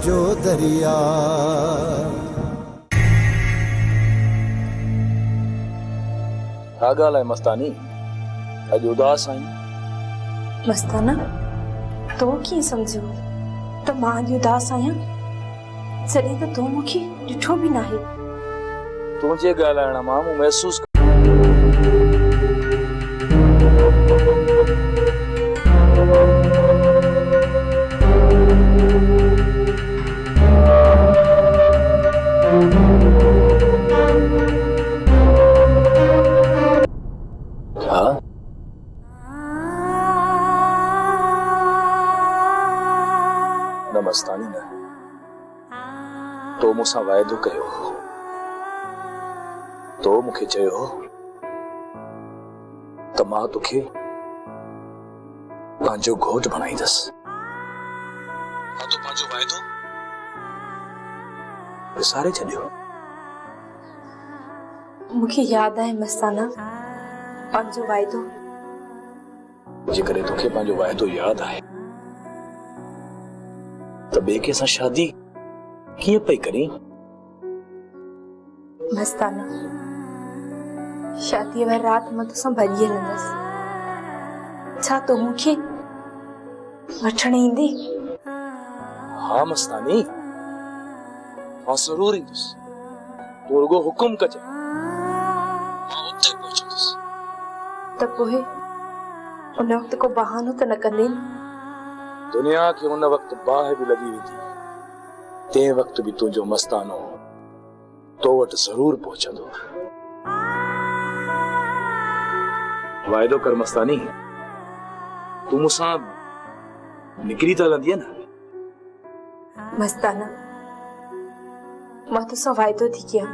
जो दरिया। छा ॻाल्हि आहे मस्तानी, अॼु उदास आहीं? मस्ताना, तो कीअं सम्झो त मां अॼु उदास आहियां जॾहिं त तूं मूंखे ॾिठो बि नाहे। तुंहिंजे ॻाल्हाइण मां मूं महसूस मस्तानी न, तो मूंसां वाइदो कयो, तो मूंखे चयो त मां तोखे पंहिंजो घोट बणाईंदसि। तूं पंहिंजो वाइदो विसारे छॾियो। मूंखे यादि आहे मस्ताना, पंहिंजो वाइदो। जेकॾहिं तोखे पंहिंजो वाइदो यादि आहे त ॿिए के सां शादी कीअं पई करीं? मस्ताना, शादीअ वारी राति मां तोसां भॼी हलंदसि। छा तो मूंखे वठण ईंदी? हाँ मस्तानी, मां ज़रूर ईंदुसि। तूं रुगो हुकुम कजे, मां उते पहुचंदुसि। त पोइ उन वक़्तु को बहानो त न कंदे? दुनिया खे उन वक़्तु बाहि बि लॻी वेंदी, तंहिं वक़्तु बि तुंहिंजो मस्तानो तो वटि ज़रूर पहुचंदो। वाइदो कर मस्तानी, तूं मूंसां निकिरी त हलंदीअ न? मस्ताना, मां तोसां वाइदो थी कयां,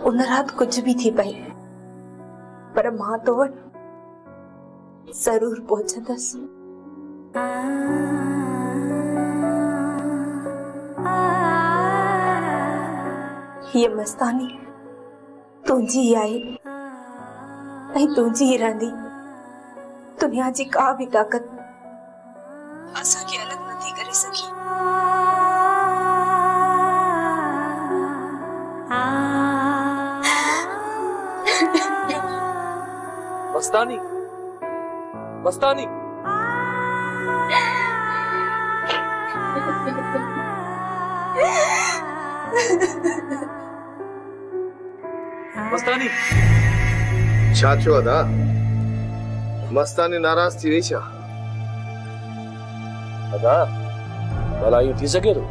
उन राति कुझु बि थी पए, पर मां तो वटि ज़रूर पहुचंदसि। ये मस्तानी तुंहिंजी आहे ऐं तुंहिंजी ई रहंदी। दुनिया जी का बि ताक़त असांखे अलॻि नथी करे सघी। मस्तानी, मस्तानी, मस्तानी, छा थियो अदा? मस्तानी नाराज थी वई छा? अदा, भला इहो थी सघे थो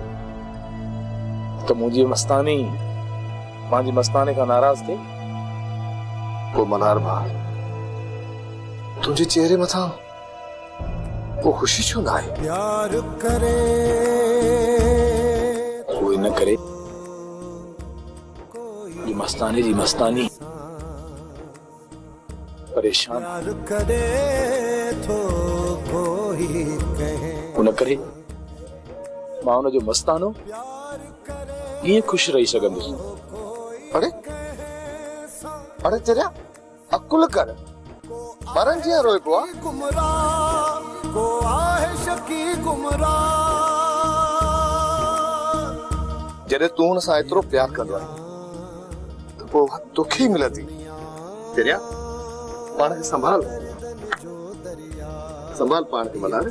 त मुंहिंजी मस्तानी पंहिंजी मस्ताने खां नाराज थिए? को मल्हार भाउ, तुंहिंजे चेहरे मथां को ख़ुशी छो न आहे? प्यार करे कोई न करे, ये मस्तानी जी मस्तानी परेशान प्यार करे तो कोई कहे। उन करे मां उन जो मस्तानो कीअं खुश रही सघंदुसि? अरे अरे तेरा अकुल कर, मरण जी रोए पियो आहे। गुमराह को आहे शकी गुमराह। जॾहिं तूं हुन सां एतिरो प्यार कंदो आहे त पोइ तोखे ई मिलंदी। तेरिया पाण खे संभाल, संभाल पाण खे मल्हार।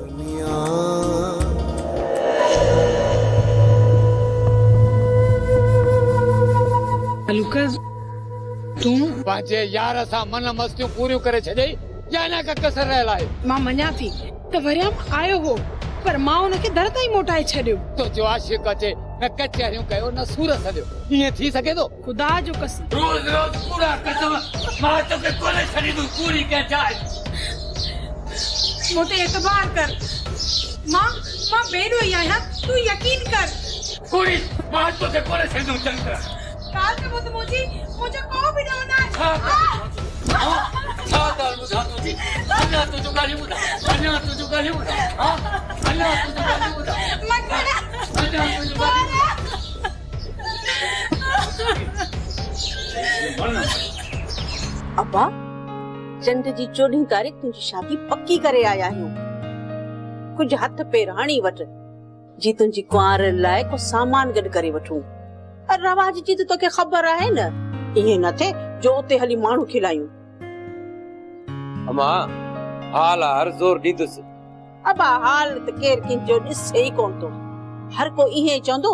लुकस, तूं पंहिंजे यार सां मन मस्तियूं पूरियूं करे छॾे या न का कसर रहियल आहे? मां मञा थी त वरियाम आयो हो, पर मां उनखे दर ताईं मोटाए छॾियो। तो जो आशिक़ अचे न कचहरियूं कयो न सूर सॼो, ईअं थी सघे थो? खुदा जो कसम, रोज़ रोज़ पूरा कसम मां तोखे कोन्हे छॾींदुसि पूरी कंहिं जाइ। मूं ते एतबार कर, मां बेड़ो ई आहियां, तूं यकीन कर। पूरी मां तोखे कोन्हे छॾींदुसि चङी तरह। काल के मुझे मुझे को भी ना होना है। छा दाल बुधा तुझी? अल्लाह तुझो गाली बुधा, अल्लाह तुझो गाली बुधा, हां अल्लाह तुझो गाली बुधा। मकड़ा, अल्लाह तुझो गाली बुधा। अब्बा, चंड जी 14 तारीख़ तुझी शादी पक्की करे आया आहियूं। कुछ हथ पेर हणी वठ, जी तुंहिंजी कुंवार लाइ को सामान गॾु करे वठूं। रवाज जी त तोखे ख़बर आहे न, ईअं न थे जो उते हली माण्हू खिलायूं। अमा हाल हर ज़ोर ॾींदुसि। अबा हाल त केर कंहिंजो ॾिसे ई कोन थो। हर को ईअं चवंदो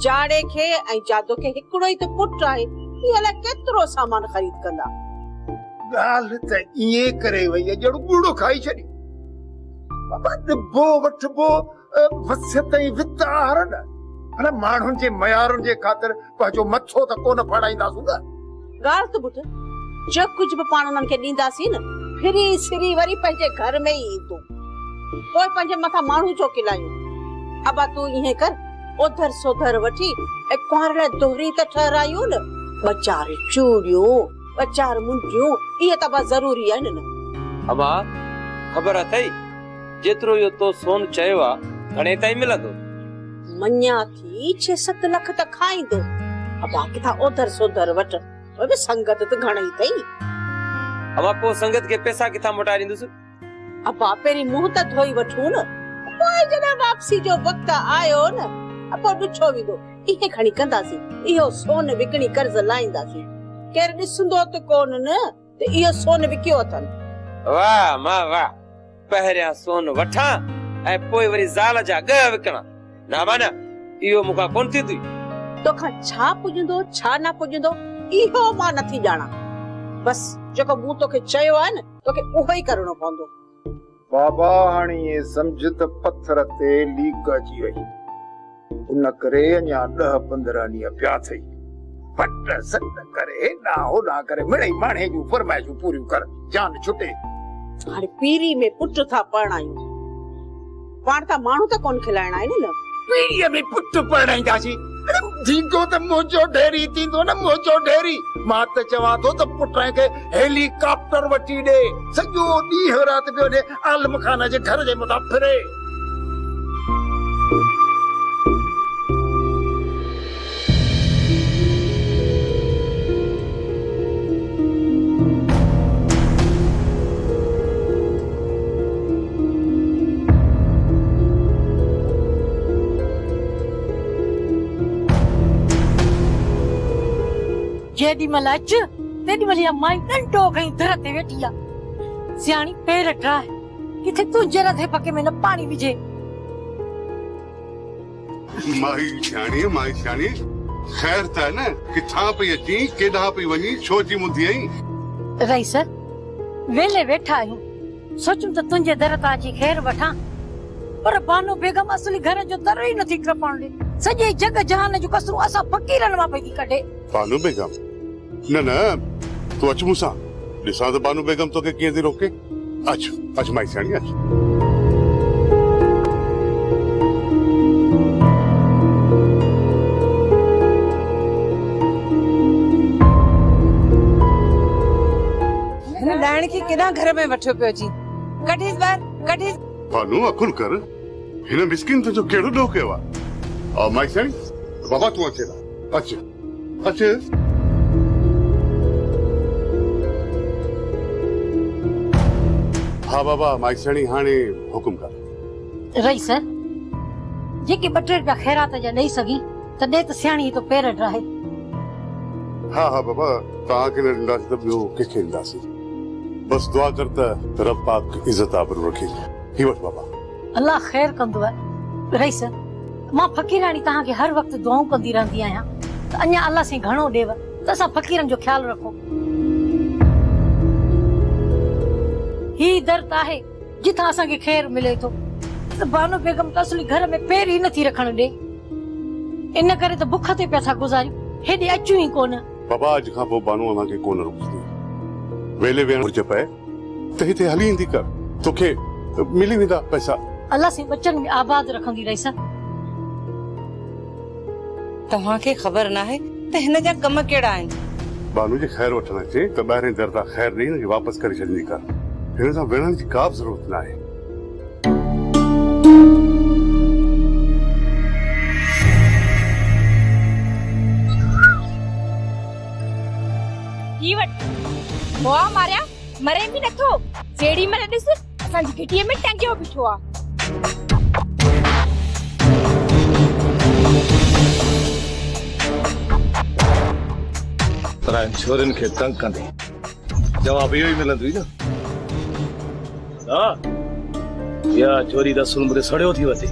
जाड़े खे ऐं जादो खे हिकिड़ो ई त पुटु आहे, इहे अलाए केतिरो सामान ख़रीद कंदा। ॻाल्हि त ईअं करे वई आहे ॼणु ॿूड़ो खाई छॾी। बाबा दिबो वठबो वसियत ऐं वित आहार न, अने माण्हुनि जे मयारुनि जे ख़ातिर पंहिंजो मथो त कोन फाड़ाईंदासूं न। ॻाल्हि त ॿुध, जो कुझु बि पाण उन्हनि खे ॾींदासीं न, फिरी सिरी वरी पंहिंजे घर में ई ईंदो, पोइ पंहिंजे मथां माण्हू छो खिलायूं। अबा तूं ईअं कर, ओधर सोधर वठी ऐं कुंवार लाइ दोहरी त ठहरायूं न। ॿ चार चूड़ियूं, ॿ चार मुंडियूं, इहे त बस ज़रूरी आहिनि न। अमा ख़बर अथई जेतिरो इहो तो सोन चयो आहे घणे ताईं मिलंदो? मञा थी 6-7 लख त खाईंदो। अबा किथां ओधर सोधर वठ, ओए संगत त घणई अथई। अमा पोइ संगत खे पैसा किथां मोटाए ॾींदुसि? अबा पहिरीं मुंहुं त धोई वठूं न, पोइ जॾहिं वापसी जो वक़्तु आयो न, पोइ ॾिठो वेंदो। इहे खणी कंदासीं, इहो सोन विकिणी कर्ज़ लाहींदासीं। केर ॾिसंदो त कोन न त इहो सोन विकियो अथनि। वाह मां वाह, पहिरियां सोन वठां ऐं पोइ वरी ज़ाल जा ॻह विकिणा। ना माना इहो मूंखां कोन थींदी। तोखां छा पुॼंदो छा न पुॼंदो इहो मां नथी ॼाणा। बस जेको मूं तोखे चयो आहे न, तोखे उहो ई करणो पवंदो। बाबा हाणे ये समझ त पत्थर ते लीक अची वई, उन करे अञा 10-15 ॾींहं पिया थई। पट सट करे ना होॾा करे मिड़ई माणे जूं फरमाइशूं पूरियूं कर, जान छुटे। हाणे पीरी में पुट था परणायूं, पाण त माण्हू त कोन खिलाइणा आहिनि न। पीरीअ में पुट परणाईंदासीं, थींदो त मोजो ढेरी थींदो न, मोजो ढेरी। मां त चवां थो त पुट खे हेलीकॉप्टर वठी ॾे, सॼो ॾींहुं राति पियो ॾे आलम खान जे घर जे मथां फिरे। जेॾी महिल अच तेॾी महिल माई डंडो खई दर ते वेठी आहे। सियाणी पेर ठाहे, किथे तुंहिंजे रथे पके में न पाणी विझे। माई सियाणी ख़ैर त न, किथां पई अची केॾां पई वञी, छो जी मुंदी आई? रईस वेले वेठा आहियूं, सोचूं त तुंहिंजे दर तां अची ख़ैर वठां, पर बानो बेगम असली घर जो दर ई नथी टपण ॾे। सॼे जग जहान जूं कसरूं असां फ़क़ीरनि मां पई थी कढे। बानू बेगम न तू अच मूंसां, ॾिसां त बानू बेगम तोखे कीअं थी रोके। अच माई सियाणी अच। ॾाण खे केॾा घर में वठो पियो जी, कढीस ॿाहिर कढीस। बानू अकुल कर, हिन मिस्किन तुंहिंजो कहिड़ो ॾोह कयो आहे? माई सियाणी बाबा तूं अचे, अच। हाँ बाबा माई सियाणी हाणे हुकुम कर। रईस जेके 2-3 रुपया ख़ैरात जा ॾेई सघी त ॾे त सियाणी तो पेर ठाहे। हाँ बाबा तव्हांखे न ॾींदासीं त ॿियो कंहिंखे ॾींदासीं। बस दुआ कर त रब पाक इज़त आबरू रखे। ही वठ बाबा। अल्लाह ख़ैर कंदो आहे। रईस मां फ़क़ीराणी तव्हांखे हर वक़्तु दुआऊं कंदी रहंदी आहियां, त अञा अल्लाह साईं घणो ॾेव त असां फ़क़ीरनि जो ख़्यालु रखो। ही दर्द आहे जिथां असांखे ख़ैर मिले थो, त बानो बेगम त असली घर में पेर ई नथी रखण ॾे। इन करे त बुख ते पिया था गुज़ारियूं, हेॾे अचूं ई कोन। बाबा अॼु खां पोइ बानू असांखे कोन रोकंदी। वेले वेहण घुर्ज पए त हिते हली ईंदी कर, तोखे मिली वेंदा पैसा। अल्लाह साईं बचन में आबाद रखंदी। रईस तव्हांखे ख़बर न आहे त हिन जा कम कहिड़ा आहिनि? बानू जी ख़ैर वठण अचे त ॿाहिरें दर तां ख़ैर ॾेई न वापसि करे छॾींदी कर। हिन सां विढ़ण जी का बि ज़रूरत न आहे। मोआ मारिया मरे बि नथो, जेड़ी महिल ॾिस असांजी घिटीअ में टंगियो बीठो आहे। असां छोरन खे तंग कंदे जवाब इहो ई मिलंदो न। या चोरी दा सुलमुरे सड़ियो थी वते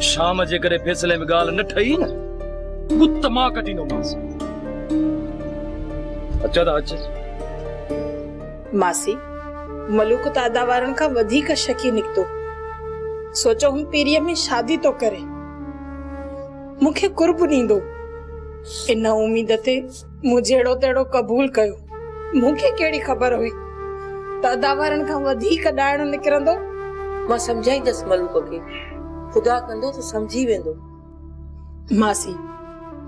शाम जे करे फैसले में गाल न ठही न गुत मां कटीनो मास। अच्छा दा अच मासी मलूक तादा वारन का वधिक शकी निकतो। सोचो हम पीरिय में शादी तो करे मुखे कुर्ब नींदो। इन उम्मीद ते मुझेड़ो तेड़ो कबूल कयो। मुखे केड़ी खबर हुई तादा वारन का वधिक डायण निकरंदो। मां समझाई दस मलूक के खुदा कंदो तो समझी वेंदो। मासी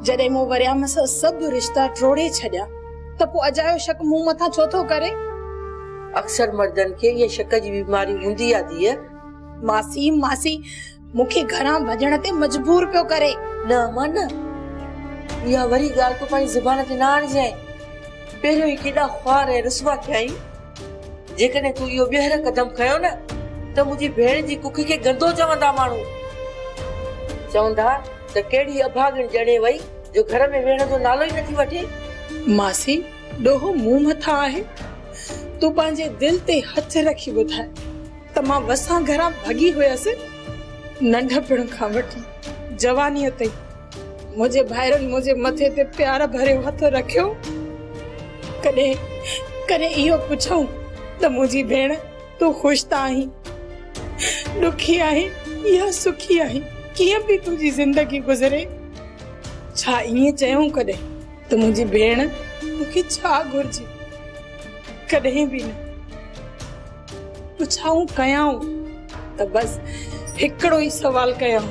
जडे मो वरियाम सां सब रिश्ता ट्रोड़े छड्या त पो अजायो शक मुंह मथा छो थो करे। अक्सर मर्दन के ये शक जी बीमारी हुंदी आ दी है। मासी मासी मुखे घरा भजण ते मजबूर पियो करे। ना मन या वरी गाल तो पाई जुबान ते ना आण जाए। पहले ही केडा ख्वार है रसवा थई जेकने तू यो बेहर कदम खयो न त मुजी भेण जी कुख के गंदो चवंदा मानू। चवंदा त केड़ी अभागण जणे वई जो घर में वेण जो नालो ही नथी वठे। मासी डोहो मुंह मथा आहे। तू पांजे दिल ते हथ रखी बुधाए त मां वसा घरा भगी हुयस। नंढपण खां वठी जवानी ताईं मुझे भाइरन मुझे मथे ते प्यार भरे हथ रखियो। कदे कदे इहो पुछऊं त मुझी भेण तू खुश ता आहीं दुखी आहीं या सुखी आहीं किए भी तुझी जिंदगी गुजरे। छा इए चयूं कदे त मुझी भेण मुखे छा घुर्जे कदे भी न। पुछाऊं कयाऊं त बस हिकड़ो ही सवाल कयाऊं।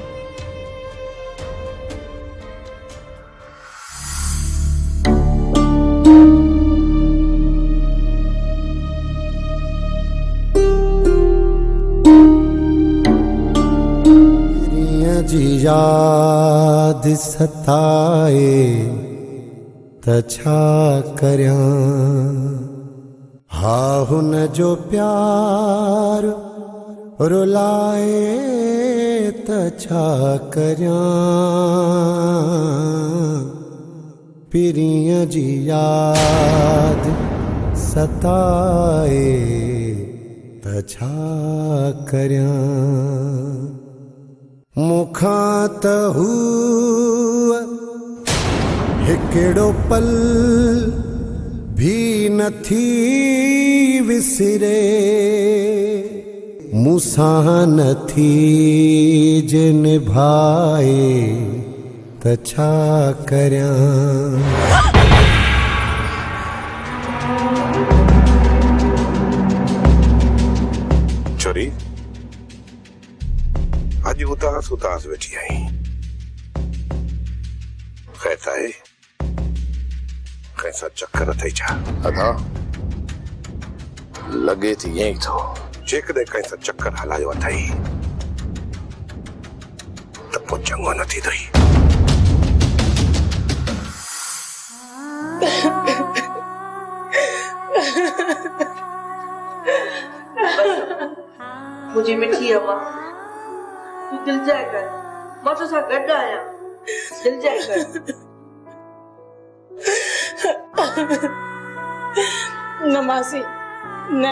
जी याद सताए त छा करयां। हा हुन जो प्यार रुलाए त छा करयां। पिरिय जी याद सताए त छा करयां। मुखा त हुआ हिकड़ो पल भी नथी विसरे। मूसा नथी जे निभाए त छा करयां। छोरी आज उदास उदास बैठी आई। कहता है कैसा चक्कर थई छा। अदा लगे थी यही थो जेकॾहिं कैसा चक्कर हलायो अथई त पोइ चङो न थींदई। मुझे मिठी अम्मा तू दिल जाए कर मां तो सा गड्ढ आया दिल जाए कर। न मासी न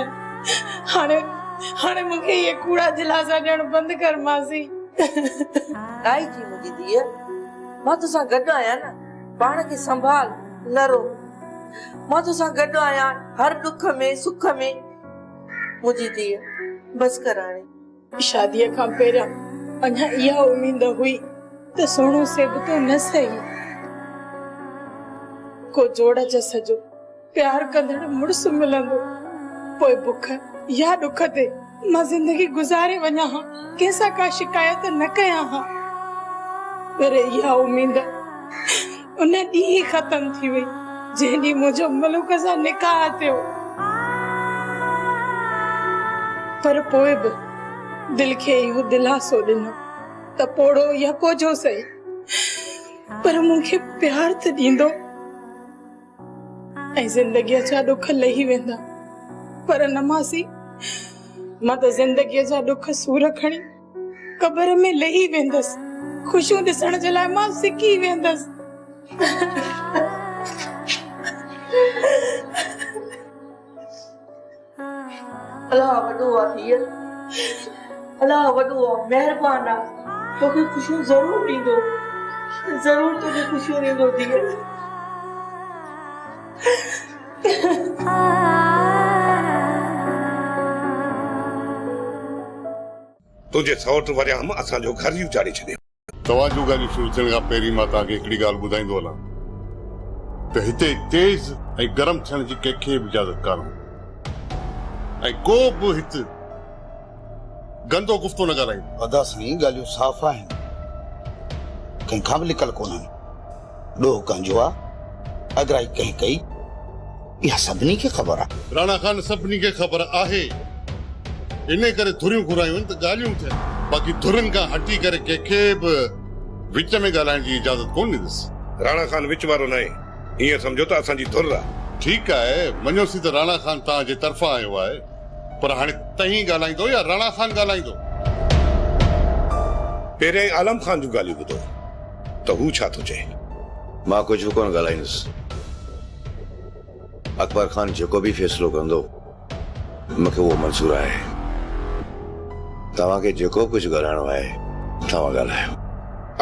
हाणे हाणे मुखे ये कूड़ा दिलासा ॾियण बंद कर मासी। आई थी मुझी दिया मां तो सा गड्ढ आया ना पाण के संभाल न रो। मां तो सा गड्ढ आया हर दुख में सुख में मुझी दिया बस कराने। शादी खां पहिरियां अञा इहा उम्मीद हुई त सोणो से बि तो न सही को जोड़ जस जो प्यार कंदड़ मुड़स मिलंदो। पोइ बुख या दुख ते मां जिंदगी गुजारे वञा हां कंहिंसां का शिकायत न कयां हां। पर इहा उम्मीद उन ॾींहुं ख़त्म थी वई जंहिं ॾींहुं मुंहिंजो मलूक सां निकाह थियो। पर पोइ बि दिल के इहो दिलासो ॾिनो त पोड़ो या कोझो सही पर मूंखे प्यार त ॾींदो ऐं ज़िंदगीअ जा दुख लही वेंदा। पर न मासी मां त ज़िंदगीअ जा दुख सूर खणी कब्र में लही वेंदसि। खुशियूं ॾिसण जे लाइ मां सिकी वेंदसि। अल्लाह वॾो आहे धीअ, अल्लाह वॾो आहे, महिरबान आहे, तोखे ख़ुशियूं ज़रूर ॾींदो, ज़रूर तोखे ख़ुशियूं ॾींदो धीअ। तुंहिंजे सौट वरिया हम असांजो घर ई उजाड़े छॾियो। तव्हां जूं ॻाल्हियूं शुरू थियण खां पहिरीं मां तव्हांखे हिकिड़ी ॻाल्हि ॿुधाईंदो हलां त हिते तेज़ ऐं गरम थियण जी कंहिंखे बि इजाज़त कान्हे ऐं को बि हिते गंदो गुफ़्तो न ॻाल्हाईंदो। अदा साईं ॻाल्हियूं साफ़ आहिनि, कंहिंखां बि लिकल कोन्हनि। ॾोह कंहिंजो आहे, अगराई कंहिं कई, इहा सभिनी खे ख़बर आहे। राणा खान सभिनी खे ख़बर आहे, इन करे धुरियूं घुरायूं त ॻाल्हियूं थियनि, बाक़ी धुरनि खां हटी करे कंहिंखे बि विच में ॻाल्हाइण जी इजाज़त कोन ॾींदुसि। राणा खान विच वारो न आहे, ईअं सम्झो त असांजी धुर आहे। ठीकु आहे, मञोसीं त राणा खान तव्हांजे तरफ़ां आयो आहे, पर हाणे तव्हीं ॻाल्हाईंदो या राणा खान ॻाल्हाईंदो? पहिरियां आलम खान जूं ॻाल्हियूं ॿुधो त हू छा थो चए। मां कुझु कोन ॻाल्हाईंदुसि। अकबर खान जेको बि फ़ैसिलो कंदो मूंखे उहो मंज़ूर आहे। तव्हांखे जेको कुझु ॻाल्हाइणो आहे तव्हां ॻाल्हायो।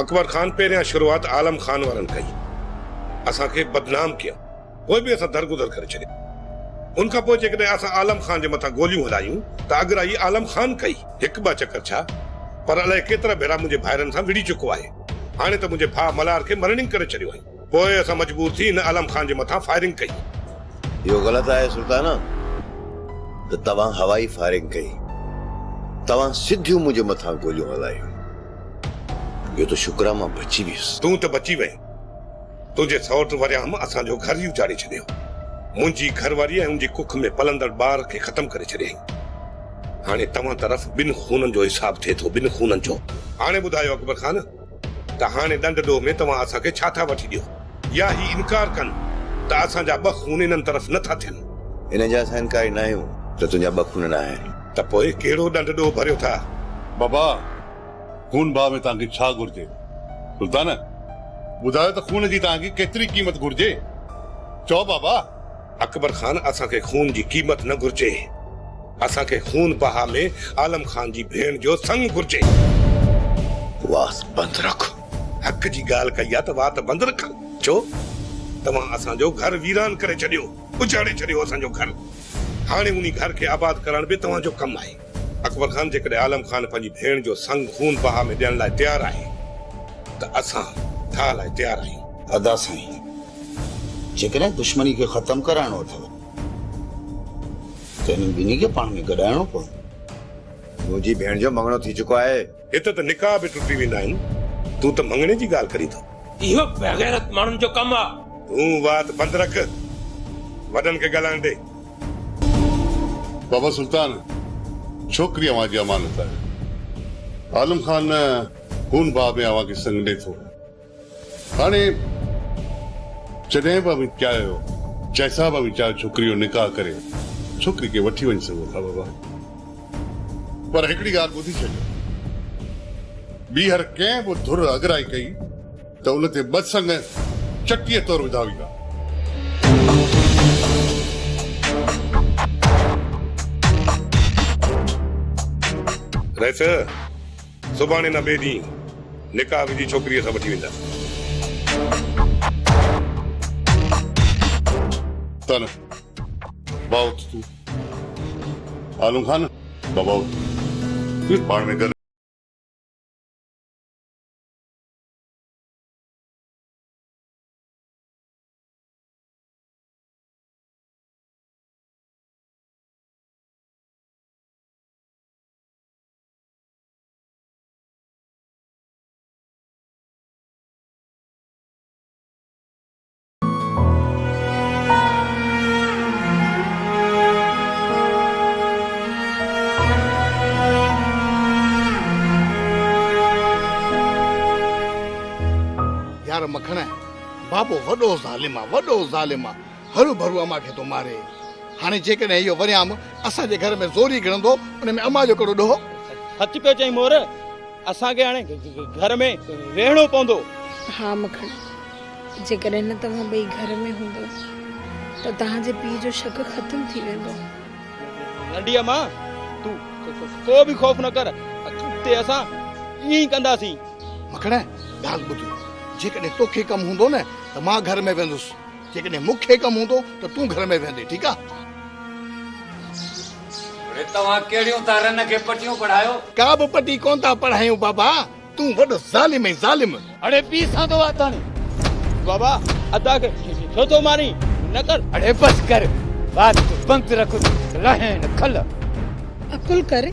अकबर खान पहिरियां शुरूआत आलम खान वारनि कई, असांखे बदनाम कयो, पोइ बि असां दरगुदर करे छॾियो। उनखां पोइ जेकॾहिं असां आलम खान जे मथां गोलियूं हलायूं त अगराई आलम खान कई। हिकु ॿ चकर छा, पर अलाए केतिरा भेरा मुंहिंजे भाइरनि सां विड़ी चुको आहे। हाणे त मुंहिंजे भाउ मलार खे मरणिंग करे छॾियो आहे। पोइ असां मजबूर थी हिन आलम खान जे मथां फायरिंग कई। इहो ग़लति आहे सुल्ताना त तव्हां हवाई फायरिंग कई, तव्हां सिधियूं मुंहिंजे मथां गोलियूं हलायूं। इहो त शुक्र आहे मां बची वियुसि। तूं त बची वई, तुंहिंजे सौट वरिया हम असांजो घर ई उजाड़े छॾियो। मुंहिंजी घरवारी ऐं मुंहिंजी कुख में पलंदड़ ॿार खे ख़तम करे छॾियईं। हाणे तव्हां तरफ़ ॿिनि खूननि जो हिसाब थिए थो, ॿिनि खूननि जो। हाणे ॿुधायो अकबर खान, त हाणे ॾंड ॾोह में तव्हां असांखे छा था वठी ॾियो, या ही इनकार कनि त असांजा ॿ खून इन्हनि तरफ़ नथा थियनि? इन जा असां इनकार न आहियूं त तुंहिंजा ॿ खून न आहिनि। त पोइ कहिड़ो ॾंड ॾोह भरियो था? बाबा, खून भाउ में तव्हांखे छा घुर्जे? सुल्तान ॿुधायो त खून जी तव्हांखे केतिरी क़ीमत घुर्जे? चओ बाबा। अकबर खान, असांखे खून जी क़ीमत न घुर्जे, असांखे खून बहा में आलम खान जी भेण जो संग घुर्जे। वास बंदि रख। हक़ जी ॻाल्हि कई आहे त वात बंदि रख। छो? तव्हां असांजो घर वीरान करे छॾियो, उजाड़े छॾियो असांजो घर। हाणे उन घर खे आबाद करण बि तव्हांजो कमु आहे। अकबर खान, जेकॾहिं आलम खान पंहिंजी भेण जो संग खून बहा में ॾियण लाइ तयारु आहे त असां था लाइ तयारु आहियूं। अदा साईं, जेकॾहिं दुश्मनी खे ख़तम कराइणो अथव त इन्हनि ॿिन्ही खे पाण में गॾाइणो पवंदो। मुंहिंजी भेण जो मङणो थी चुको आहे। हिते त निकाह बि टुटी वेंदा आहिनि, तूं त मङणे जी ॻाल्हि करी थो। इहो बेग़ैरत माण्हुनि जो कमु आहे। तूं वात बंदि रख, वॾनि खे ॻाल्हाइण ॾे। बाबा सुल्तान, छोकिरी अवां जी अमानत आहे। आलम खान खून भाउ में अवां खे संग ॾे थो। हाणे जॾहिं बि अमीं चाहियो, जंहिंसां बि अमीं चाहियो छोकिरी जो निकाह करे छोकिरी खे वठी वञी सघो था बाबा। पर हिकिड़ी ॻाल्हि ॿुधी छॾियो, ॿीहर कंहिं बि धुर अगराई कई त उन ते ॿ संग चटीअ तौर विधा वेंदा। रहिस, सुभाणे न ॿिए ॾींहुं निकाह विझी छोकिरीअ सां वठी वेंदा। तन बाबा तू आलम खान, बाबा पाण में गॾु। यार मखण, बाबो वॾो ज़ालिम आहे, वॾो ज़ालिम आहे, हरू भरू अमा खे थो मारे। हाणे जेकॾहिं इहो वरियाम असांजे घर में ज़ोरी गिणंदो, उन में अमा जो कहिड़ो ॾोहो। सच पियो चई मोर, असांखे हाणे घर में वेहणो पवंदो। हा मखण, जेकॾहिं न तव्हां ॿई घर में हूंदो त तव्हांजे पीउ जो शक ख़त्म थी वेंदो। नंढी अम्मा तू को भी खौफ न कर, ते असां ईअं ई कंदासीं। मखण ॻाल्हि ॿुध, जेकॾहिं तोखे कमु हूंदो न त मां घर में वेंदुसि, जेकॾहिं मूंखे कमु हूंदो त तूं घर में वेंदे, ठीकु आहे? तव्हां कहिड़ियूं तारनि खे पटियूं पढ़ायो? का बि पटी कोन था पढ़ायूं बाबा, तूं वॾो ज़ालिम ऐं ज़ालिम। अड़े पी सां तो आतानी बाबा अदा के छो तो मारी न कर। अड़े बस कर, बात बंद रख, रहन खल। अकुल कर,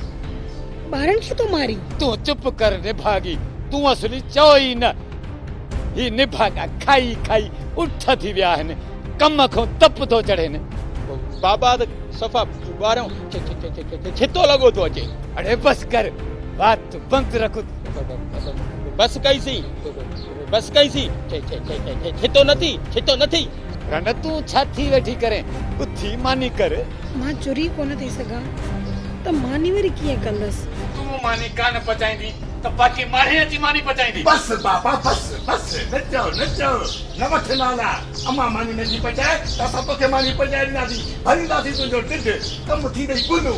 ॿारनि खे तो मारी। तूं चुप कर निभागी, तूं असली चओ ई न। ही निभागा खाई खाई उठ थी विया आहिनि, कम खां तप थो चढ़े न। बाबा त सफ़ा ॿारहं छितो लॻो थो अचे। अड़े बस कर, बात बंद रख। बस कईसीं छितो नथी। रन तूं छा थी वेठी करे, उथी मानी कर। मां चुरी कोन थी सघां त मानी वरी कीअं कंदसि? तूं मानी कान पचाईंदी त बाक़ी माणे अची मानी पचाईंदी। बस बाबा बस बस, न चओ न वठ नाला। अम्मा मानी नथी पचाए त असां तोखे मानी पचाए ॾींदासीं, भरींदासीं तुंहिंजो ढिढ, कमु थी वई गुलू।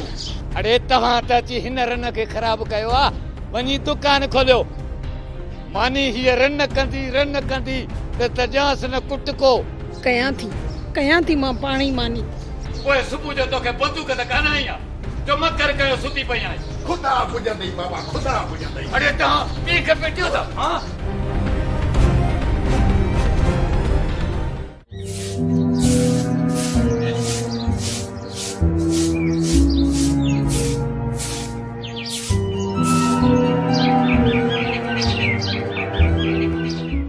अड़े तव्हां त अची हिन रन खे ख़राब कयो आहे, वञी दुकान खोलियो। मानी हीअ रन कंदी त तजांस न कुट को। कयां थी मां पाणी मानी। पोइ सुबुह जो तोखे बंदूक त कान आई आहे जो मकर कयो सुती पई आई। खुदा पुॼंदई बाबा, खुदा पुॼंदई। अड़े तव्हां पी खे पिटियो था? हाँ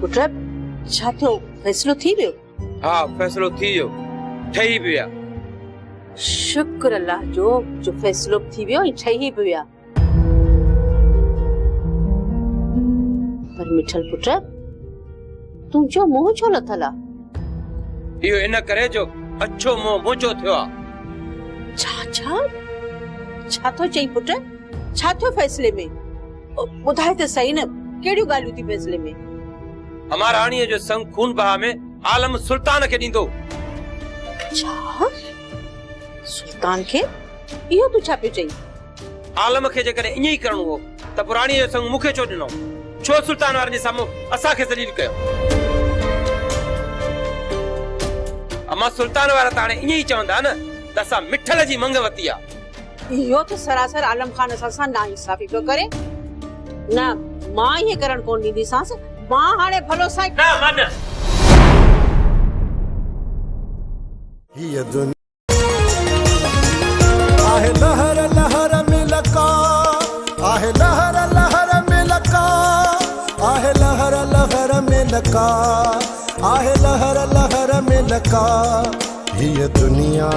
पुट छा थियो, फ़ैसिलो थी वियो? हा फ़ैसिलो थी वियो, ठही पिया। शुक्र अल्लाह जो फ़ैसिलो थी वियो ऐं ठही बि विया। पर मिठल पुट तुंहिंजो मुंहुं छो लथल आहे? इहो इन करे जो अछो मुंहुं मुंहिंजो थियो आहे। छा थो चई पुट? छा थियो फ़ैसिले में? ॿुधाए त सही न, कहिड़ियूं ॻाल्हियूं थी फ़ैसिले में? हमारा राणीअ जो संग खून बहा में आलम सुल्तान खे ॾींदो। छा? सुल्तान खे? इहो तूं छा पियो चई? आलम खे जेकॾहिं ईअं ई करणो हो त पोइ राणीअ जो संग मूंखे छो ॾिनो? छो सुल्तान वारनि जे साम्हूं असांखे ज़लील कयो? अमा सुल्तान वारा त हाणे ईअं ई चवंदा न त असां मिठल जी मंग वती आहे। इहो त सरासर आलम खान असां नाइंसाफ़ी पियो करे। न मां इहे करण कोन ॾींदीसांसि, मां हाणे भलो साईं न मन हीअ दुनिया आहे लहर लहर में लका, आहे लहर लहर में लका, आहे लहर लहर में लका, आहे लहर लहर में लका। हीअ दुनिया